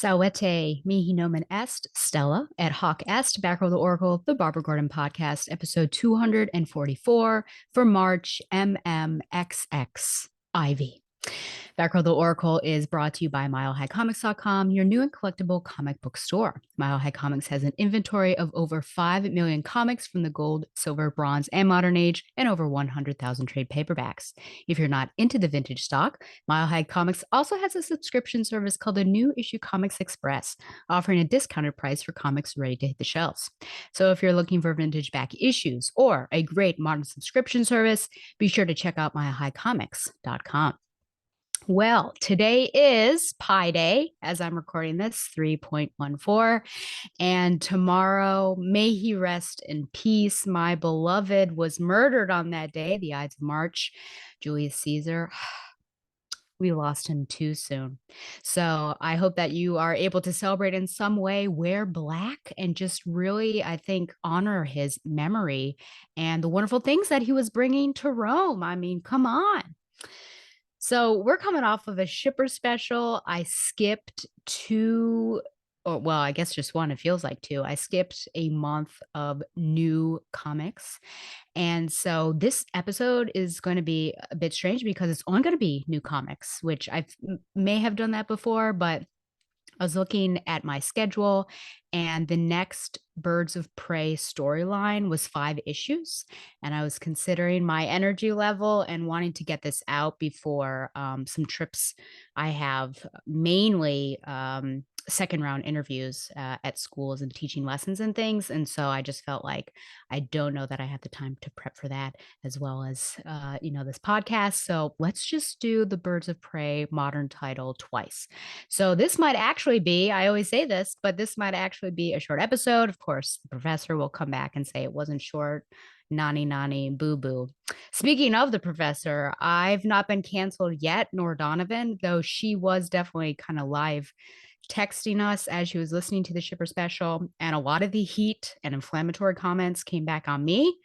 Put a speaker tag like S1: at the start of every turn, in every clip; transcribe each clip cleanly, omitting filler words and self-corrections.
S1: Salvete mihi nomen est, Stella, et hoc est, Batgirl the Oracle, the Barbara Gordon podcast, episode 244 for March MMXX Ivy. Batgirl the Oracle is brought to you by MileHighComics.com, your new and collectible comic book store. Mile High Comics has an inventory of over 5 million comics from the gold, silver, bronze, and modern age, and over 100,000 trade paperbacks. If you're not into the vintage stock, Mile High Comics also has a subscription service called the New Issue Comics Express, offering a discounted price for comics ready to hit the shelves. So if you're looking for vintage back issues or a great modern subscription service, be sure to check out MileHighComics.com. Well, today is Pi Day as I'm recording this, 3.14. And tomorrow, may he rest in peace. My beloved was murdered on that day, the Ides of March, Julius Caesar. We lost him too soon. So I hope that you are able to celebrate in some way, wear black, and just really, I think, honor his memory and the wonderful things that he was bringing to Rome. I mean, come on. So we're coming off of a shipper special. I skipped two, or well, I guess just one. It feels like two. I skipped a month of new comics. And so this episode is going to be a bit strange because it's only going to be new comics, which I may have done that before, but I was looking at my schedule, and the next Birds of Prey storyline was 5 issues. And I was considering my energy level and wanting to get this out before some trips I have, mainly second round interviews at schools and teaching lessons and things. And so I just felt like I don't know that I have the time to prep for that, as well as, this podcast. So let's just do the Birds of Prey modern title twice. So this might actually be, I always say this, but this might actually be a short episode. Of course, the professor will come back and say it wasn't short. Nani, nani, boo boo. Speaking of the professor, I've not been canceled yet, nor Donovan, though she was definitely kind of live texting us as she was listening to the shipper special. And a lot of the heat and inflammatory comments came back on me.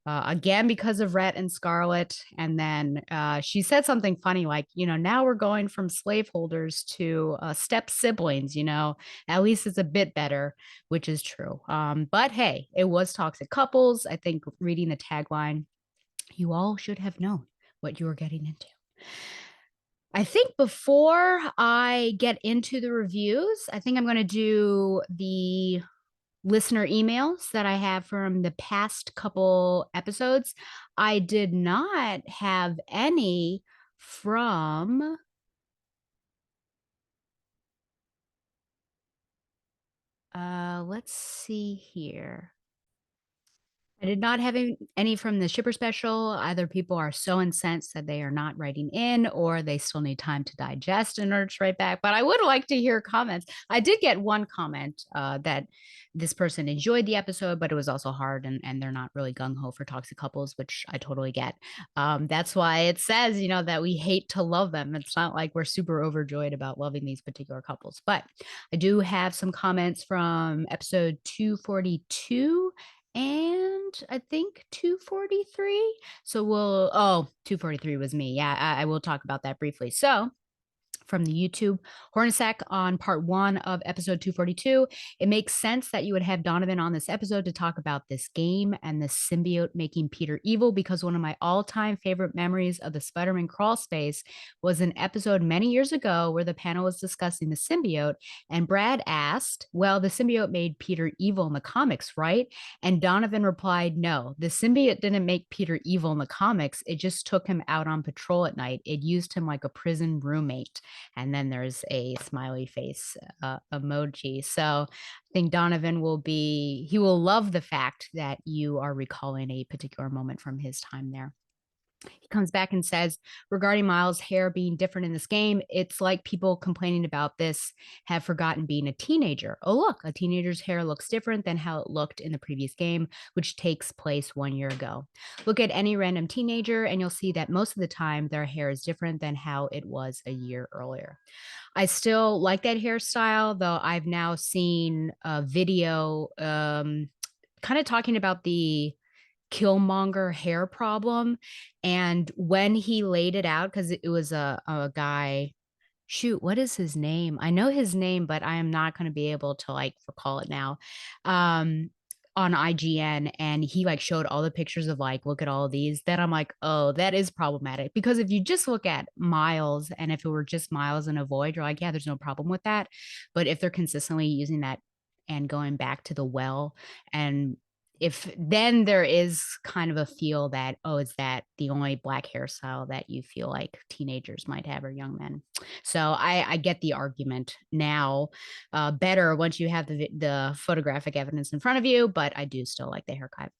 S1: Again, because of Rhett and Scarlet. And then she said something funny like, now we're going from slaveholders to step siblings, at least it's a bit better, which is true. But hey, it was toxic couples. I think reading the tagline, you all should have known what you were getting into. I think before I get into the reviews, I think I'm going to do the listener emails that I have from the past couple episodes. I did not have any from let's see here. I did not have any from the shipper special. Either people are so incensed that they are not writing in, or they still need time to digest in order to write back. But I would like to hear comments. I did get one comment that this person enjoyed the episode, but it was also hard, and they're not really gung-ho for toxic couples, which I totally get. That's why it says, that we hate to love them. It's not like we're super overjoyed about loving these particular couples. But I do have some comments from episode 242 and I think 243. So 243 was me. Yeah, I will talk about that briefly. So from the YouTube Hornacek on part 1 of episode 242. It makes sense that you would have Donovan on this episode to talk about this game and the symbiote making Peter evil, because one of my all-time favorite memories of the Spider-Man crawl space was an episode many years ago where the panel was discussing the symbiote, and Brad asked, well, the symbiote made Peter evil in the comics, right? And Donovan replied, no, the symbiote didn't make Peter evil in the comics. It just took him out on patrol at night. It used him like a prison roommate. And then there's a smiley face emoji. So I think Donovan he will love the fact that you are recalling a particular moment from his time there. He comes back and says, regarding Miles' hair being different in this game, it's like people complaining about this have forgotten being a teenager. Oh, look, a teenager's hair looks different than how it looked in the previous game, which takes place 1 year ago. Look at any random teenager and you'll see that most of the time their hair is different than how it was a year earlier. I still like that hairstyle, though I've now seen a video kind of talking about the Killmonger hair problem. And when he laid it out, because it was a guy Shoot, what is his name? I know his name, but I am not gonna be able to, like, recall it now. Um, on IGN, and he, like, showed all the pictures of, like, "Look at all of these." Then I'm like, "Oh, that is problematic." Because if you just look at miles, and if it were just miles in a void, you're like, "Yeah, there's no problem with that." But if they're consistently using that and going back to the well, and if then there is kind of a feel that, "Oh, is that the only black hairstyle that you feel like teenagers might have or young men?" So I get the argument now, better once you have the photographic evidence in front of you, but I do still like the haircut.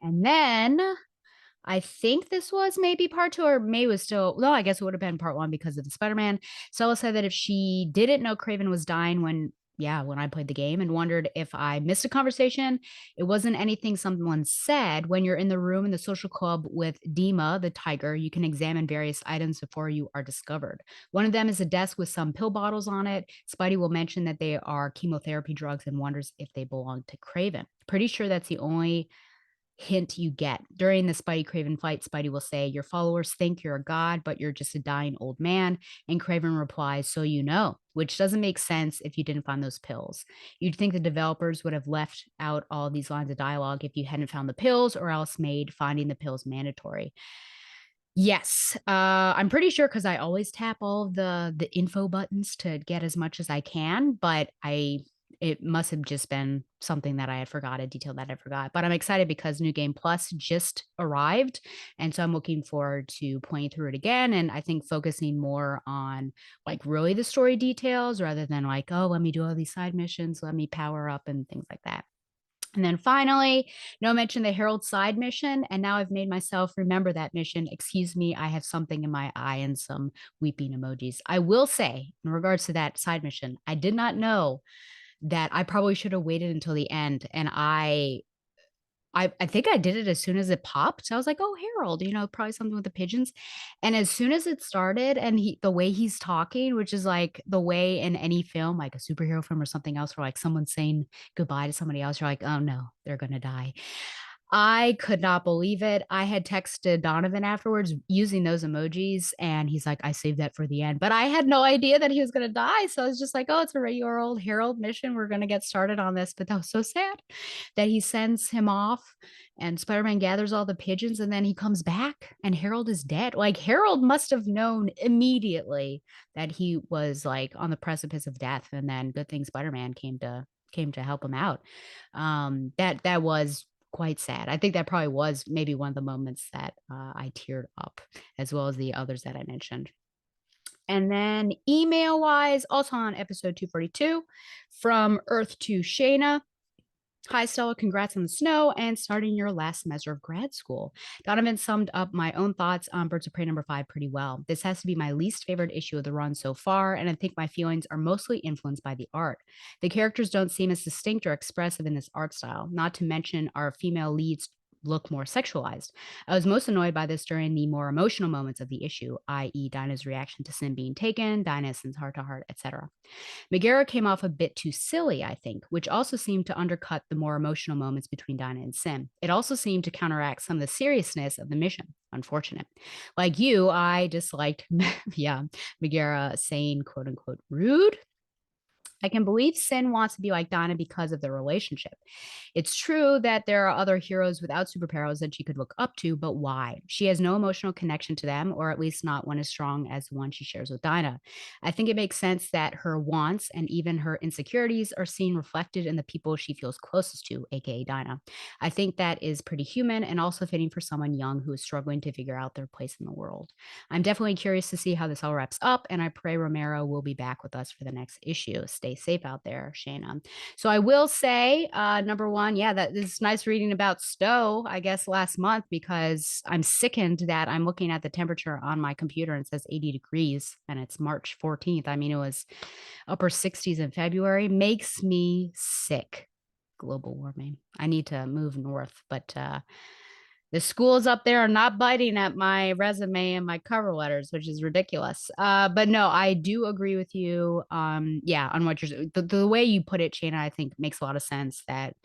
S1: And then I think this was maybe part 2 or May was still no, I guess it would have been part 1 because of the Spider-Man. Stella said that if she didn't know Craven was dying when I played the game and wondered if I missed a conversation. It wasn't anything someone said. When you're in the room in the social club with Dima, the tiger, you can examine various items before you are discovered. One of them is a desk with some pill bottles on it. Spidey will mention that they are chemotherapy drugs and wonders if they belong to Craven. Pretty sure that's the only hint you get. During the Spidey Craven fight, Spidey will say, "Your followers think you're a god, but you're just a dying old man." And Craven replies, "So you know," which doesn't make sense if you didn't find those pills. You'd think the developers would have left out all these lines of dialogue if you hadn't found the pills or else made finding the pills mandatory. Yes, I'm pretty sure because I always tap all of the info buttons to get as much as I can, but I it must have just been something that I had forgot, a detail that I forgot. But I'm excited because New Game Plus just arrived, and so I'm looking forward to playing through it again, and I think focusing more on, like, really the story details rather than like, "Oh, let me do all these side missions, let me power up," and things like that. And then finally, no mention the Herald side mission. And now I've made myself remember that mission. Excuse me, I have something in my eye and some weeping emojis. I will say, in regards to that side mission, I did not know that I probably should have waited until the end. And I think I did it as soon as it popped. So I was like, "Oh, Harold, probably something with the pigeons." And as soon as it started and the way he's talking, which is like the way in any film, like a superhero film or something else, where like someone's saying goodbye to somebody else, you're like, "Oh no, they're gonna die." I could not believe it. I had texted Donovan afterwards using those emojis, and he's like, "I saved that for the end." But I had no idea that he was gonna die, so I was just like, "Oh, it's a regular old Herald mission. We're gonna get started on this." But that was so sad that he sends him off, and Spider-Man gathers all the pigeons, and then he comes back, and Harold is dead. Like, Harold must have known immediately that he was, like, on the precipice of death, and then good thing Spider-Man came to help him out. That was quite sad. I think that probably was maybe one of the moments that, I teared up, as well as the others that I mentioned. And then email-wise, also on episode 242, from Earth to Shayna. Hi, Stella. Congrats on the snow and starting your last semester of grad school. Donovan summed up my own thoughts on Birds of Prey #5 pretty well. This has to be my least favorite issue of the run so far, and I think my feelings are mostly influenced by the art. The characters don't seem as distinct or expressive in this art style, not to mention our female leads look more sexualized. I was most annoyed by this during the more emotional moments of the issue, i.e., Dinah's reaction to Sin being taken, Dinah's heart to heart, etc. Megara came off a bit too silly, I think, which also seemed to undercut the more emotional moments between Dinah and Sim. It also seemed to counteract some of the seriousness of the mission. Unfortunate. Like you, I disliked, yeah, Megara saying, quote unquote, rude. I can believe Sin wants to be like Donna because of their relationship. It's true that there are other heroes without superpowers that she could look up to, but why? She has no emotional connection to them, or at least not one as strong as the one she shares with Dinah. I think it makes sense that her wants and even her insecurities are seen reflected in the people she feels closest to, aka Dinah. I think that is pretty human and also fitting for someone young who is struggling to figure out their place in the world. I'm definitely curious to see how this all wraps up, and I pray Romero will be back with us for the next issue. Stay safe out there, Shayna. So I will say, number one, yeah, that is nice reading about Stowe, I guess, last month, because I'm sickened that I'm looking at the temperature on my computer and it says 80 degrees and it's March 14th. I mean, it was upper 60s in February. Makes me sick. Global warming. I need to move north, but the schools up there are not biting at my resume and my cover letters, which is ridiculous. But no, I do agree with you. Yeah, on what you're the way you put it, Shana, I think makes a lot of sense. That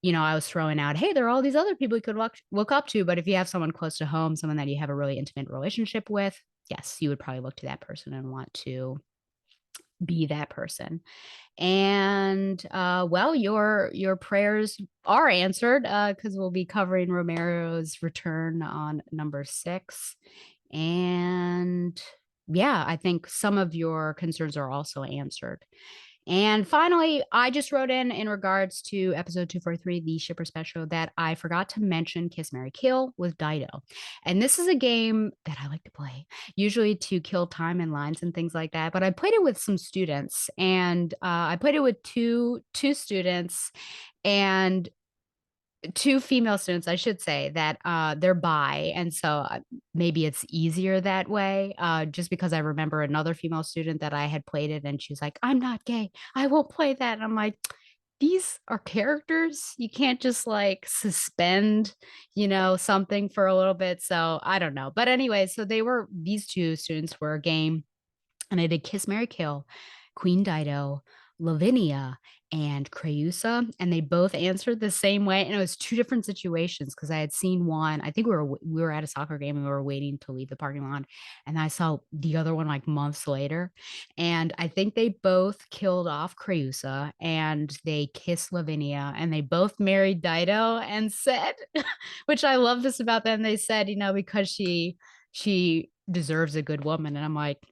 S1: I was throwing out, hey, there are all these other people you could look up to, but if you have someone close to home, someone that you have a really intimate relationship with, yes, you would probably look to that person and want to be that person. And well, your prayers are answered because we'll be covering Romero's return on number 6. And yeah, I think some of your concerns are also answered. And finally, I just wrote in regards to episode 243, the shipper special, that I forgot to mention Kiss, Mary, Kill with Dido. And this is a game that I like to play, usually to kill time and lines and things like that. But I played it with some students, and I played it with two students, and two female students, I should say, that they're bi, and so maybe it's easier that way. Just because I remember another female student that I had played it, and she's like, "I'm not gay. I won't play that." And I'm like, these are characters. You can't just like suspend, something for a little bit. So I don't know. But anyway, so these two students were game, and I did Kiss, Mary, Kill, Queen Dido, Lavinia, and Creusa, and they both answered the same way. And it was two different situations because I had seen one. I think we were at a soccer game and we were waiting to leave the parking lot, and I saw the other one like months later. And I think they both killed off Creusa and they kissed Lavinia, and they both married Dido and said, which I love this about them. They said, because she deserves a good woman, and I'm like,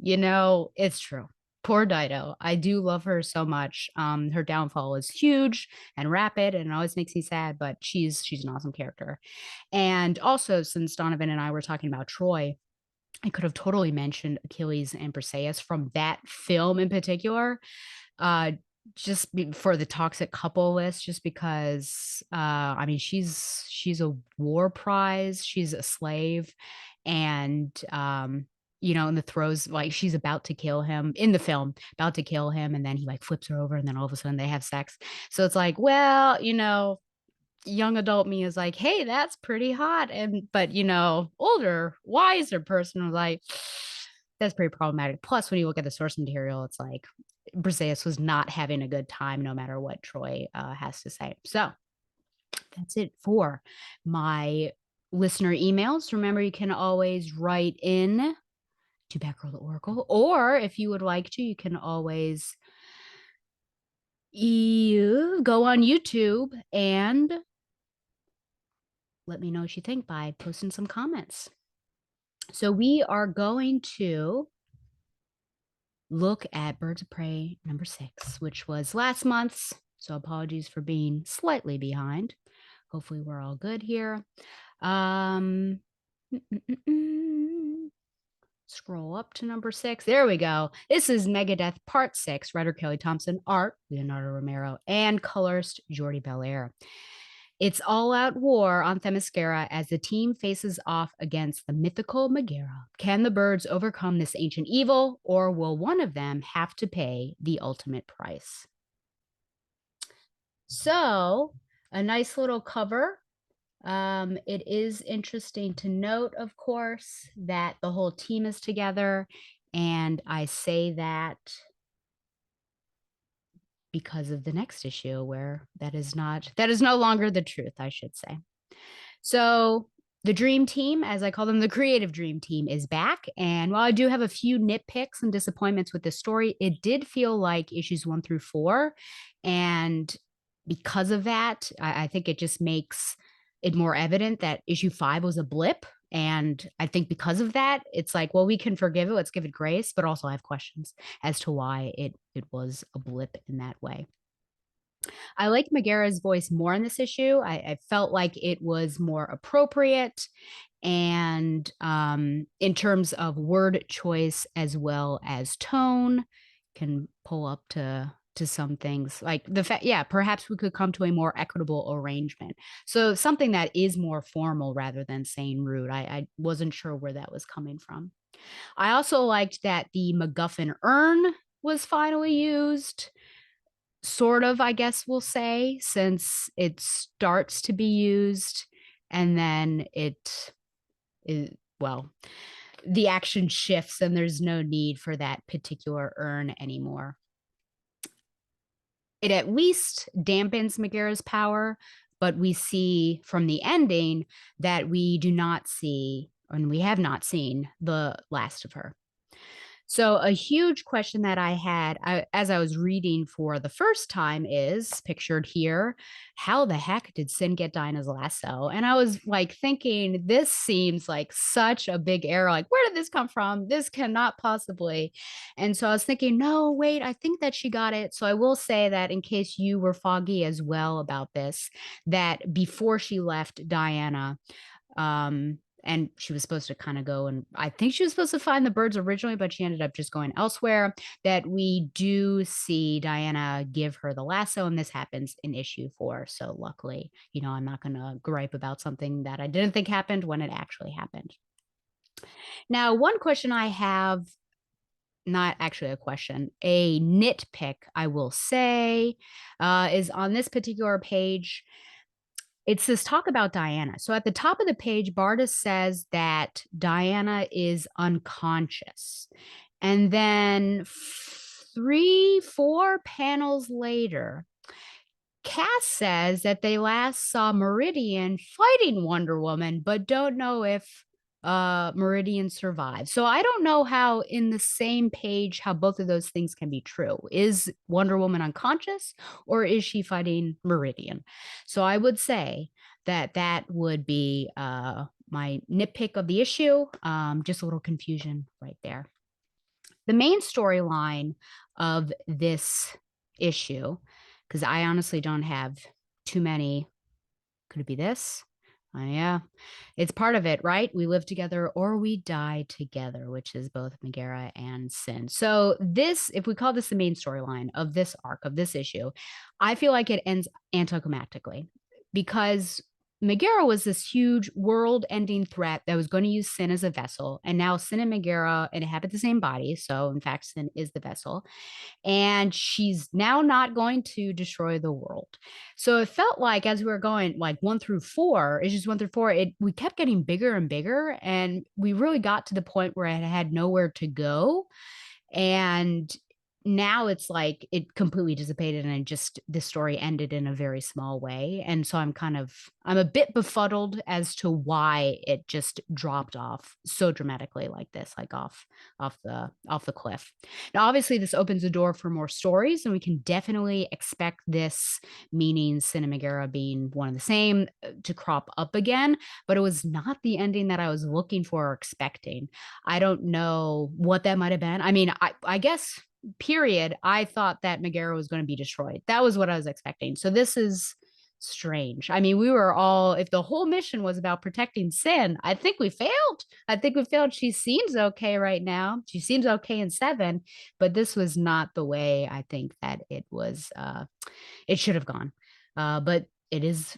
S1: it's true. Poor Dido. I do love her so much. Her downfall is huge and rapid, and it always makes me sad, but she's an awesome character. And also, since Donovan and I were talking about Troy, I could have totally mentioned Achilles and Briseis from that film in particular. Uh, for the toxic couple list, just because I mean, she's a war prize, she's a slave, and in the throes, like she's about to kill him in the film, about to kill him, and then he like flips her over, and then all of a sudden they have sex. So it's like, well, young adult me is like, hey, that's pretty hot. But older, wiser person was like, that's pretty problematic. Plus, when you look at the source material, it's like Briseis was not having a good time no matter what Troy has to say. So that's it for my listener emails. Remember, you can always write in to Batgirl the Oracle, or if you would like to, you can always go on YouTube and let me know what you think by posting some comments. So we are going to look at Birds of Prey number 6, which was last month's. So apologies for being slightly behind. Hopefully we're all good here. Scroll up to number 6. There we go. This is Megadeth Part 6. Writer Kelly Thompson, art Leonardo Romero, and colorist Jordi Belair. It's all-out war on Themyscira as the team faces off against the mythical Megara. Can the birds overcome this ancient evil, or will one of them have to pay the ultimate price? So, a nice little cover. It is interesting to note, of course, that the whole team is together, and I say that because of the next issue where that is no longer the truth, I should say. So the dream team, as I call them, the creative dream team, is back. And while I do have a few nitpicks and disappointments with this story, it did feel like issues 1 through 4. And because of that, I think it just makes it more evident that issue 5 was a blip. And I think because of that, it's like, well, we can forgive it. Let's give it grace. But also I have questions as to why it was a blip in that way. I like Megara's voice more in this issue. I felt like it was more appropriate, and in terms of word choice as well as tone, can pull up to some things like the fact, yeah, perhaps we could come to a more equitable arrangement. So something that is more formal rather than saying rude. I wasn't sure where that was coming from. I also liked that the MacGuffin urn was finally used, sort of, I guess we'll say, since it starts to be used and then well, the action shifts and there's no need for that particular urn anymore. It at least dampens Megara's power, but we see from the ending that we do not see, and we have not seen the last of her. So, a huge question that I had as I was reading for the first time is pictured here: how the heck did Sin get Dinah's lasso? And I was like thinking, this seems like such a big error. Like, where did this come from? This cannot possibly. And so I was thinking, no, wait, I think that she got it. So I will say that in case you were foggy as well about this, that before she left Diana, and she was supposed to kind of go, and I think she was supposed to find the birds originally, but she ended up just going elsewhere, that we do see Diana give her the lasso, and this happens in issue 4. So luckily, I'm not going to gripe about something that I didn't think happened when it actually happened. Now, one question I have, not actually a question, a nitpick, I will say, is on this particular page. It says talk about Diana. So at the top of the page, Bartis says that Diana is unconscious. And then 3, 4 panels later, Cass says that they last saw Meridian fighting Wonder Woman, but don't know if Meridian survived. So I don't know how in the same page how both of those things can be true. Is Wonder Woman unconscious, or is she fighting Meridian? So I would say that that would be my nitpick of the issue. Just a little confusion right there. The main storyline of this issue, because I honestly don't have too many. Could it be this? Yeah, it's part of it, right? We live together or we die together, which is both Megara and Sin. So this, if we call this the main storyline of this arc, of this issue, I feel like it ends anticlimactically, because Megara was this huge world-ending threat that was going to use Sin as a vessel, and now Sin and Megara inhabit the same body. So in fact, Sin is the vessel, and she's now not going to destroy the world. So it felt like as we were going like 1 through 4, it's just 1 through 4, we kept getting bigger and bigger, and we really got to the point where it had nowhere to go. And now it's like it completely dissipated, and just the story ended in a very small way. And so I'm a bit befuddled as to why it just dropped off so dramatically like this, like off the cliff. Now obviously this opens the door for more stories, and we can definitely expect this, meaning Sin and Megara being one and the same, to crop up again, but it was not the ending that I was looking for or expecting. I don't know what that might have been. I mean, I guess period, I thought that Megara was going to be destroyed. That was what I was expecting. So this is strange. I mean, we were all, if the whole mission was about protecting Sin, I think we failed. I think we failed. She seems okay right now. She seems okay in 7, but this was not the way I think that it was, it should have gone. But it is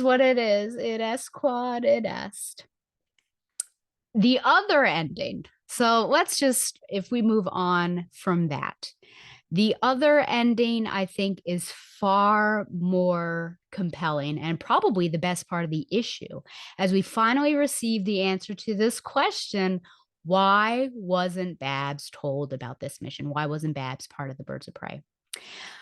S1: what it is. It est quod it est. The other ending. So let's just, if we move on from that, the other ending, I think, is far more compelling and probably the best part of the issue, as we finally receive the answer to this question: why wasn't Babs told about this mission? Why wasn't Babs part of the Birds of Prey?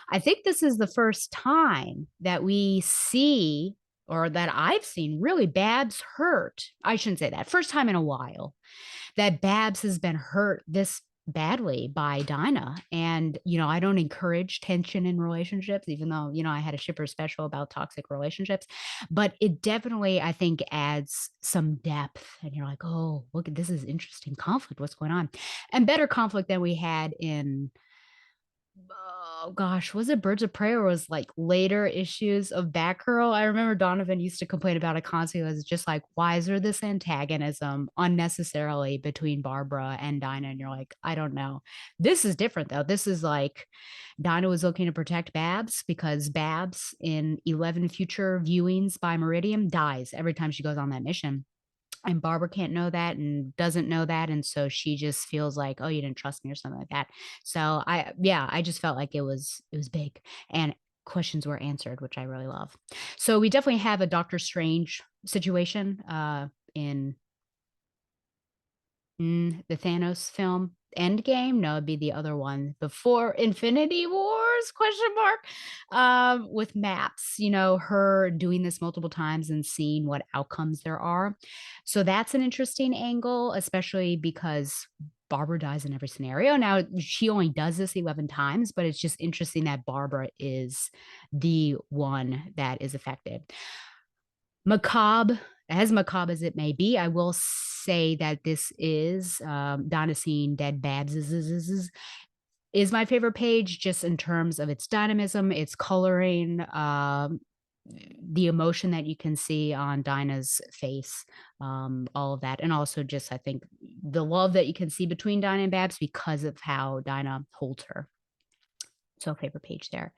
S1: I think this is the first time that we see, or that I've seen, really Babs hurt. I shouldn't say that. First time in a while that Babs has been hurt this badly by Dinah. And, I don't encourage tension in relationships, even though, I had a shipper special about toxic relationships, but it definitely, I think, adds some depth. And you're like, oh, look, this is interesting conflict. What's going on? And better conflict than we had in, oh gosh, was it Birds of Prey, or was like later issues of Batgirl? I remember Donovan used to complain about it constantly. It was just like, why is there this antagonism unnecessarily between Barbara and Dinah? And you're like, I don't know. This is different though. This is like Dinah was looking to protect Babs, because Babs in 11 future viewings by Meridian dies every time she goes on that mission. And Barbara can't know that and doesn't know that. And so she just feels like, oh, you didn't trust me or something like that. So I just felt like it was big, and questions were answered, which I really love. So we definitely have a Doctor Strange situation in the Thanos film. Endgame? No, it'd be the other one before Infinity Wars, question mark. With maps, her doing this multiple times and seeing what outcomes there are. So that's an interesting angle, especially because Barbara dies in every scenario. Now, she only does this 11 times, but it's just interesting that Barbara is the one that is affected. Macabre, as macabre as it may be, I will say that this is Donna seeing dead Babs is my favorite page, just in terms of its dynamism, its coloring, the emotion that you can see on Dinah's face, all of that. And also just, I think, the love that you can see between Dinah and Babs because of how Dinah holds her. So favorite page there.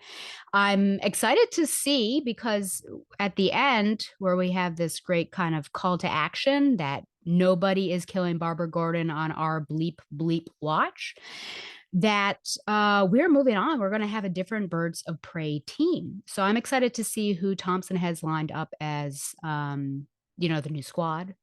S1: I'm excited to see, because at the end where we have this great kind of call to action that nobody is killing Barbara Gordon on our bleep bleep watch, that we're moving on. We're going to have a different Birds of Prey team. So I'm excited to see who Thompson has lined up as the new squad,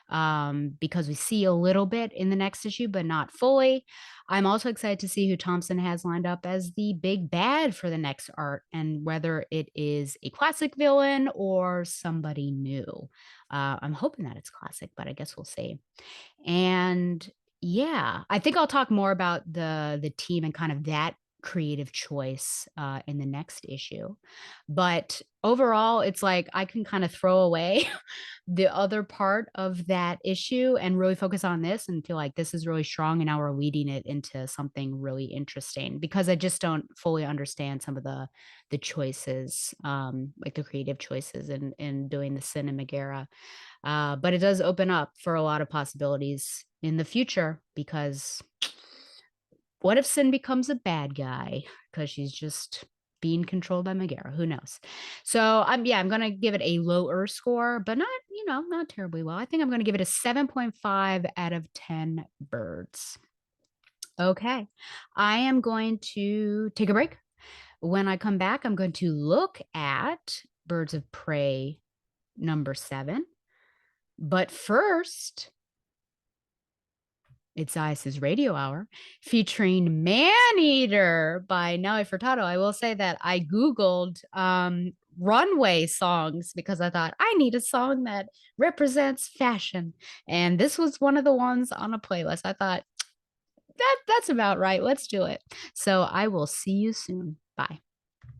S1: because we see a little bit in the next issue, but not fully. I'm also excited to see who Thompson has lined up as the big bad for the next art, and whether it is a classic villain or somebody new. I'm hoping that it's classic, but I guess we'll see. And yeah, I think I'll talk more about the team and kind of that creative choice in the next issue. But overall, it's like I can kind of throw away the other part of that issue and really focus on this and feel like this is really strong, and now we're leading it into something really interesting, because I just don't fully understand some of the choices, like the creative choices in doing the Sin and Megara. But it does open up for a lot of possibilities in the future, because what if Sin becomes a bad guy because she's just being controlled by Megara? Who knows? So I'm going to give it a lower score, but not terribly well. I think I'm going to give it a 7.5 out of 10 birds. Okay. I am going to take a break. When I come back, I'm going to look at Birds of Prey number 7. But first, it's Ice's Radio Hour, featuring Maneater by Nelly Furtado. I will say that I Googled runway songs because I thought I need a song that represents fashion. And this was one of the ones on a playlist. I thought, that's about right. Let's do it. So I will see you soon. Bye.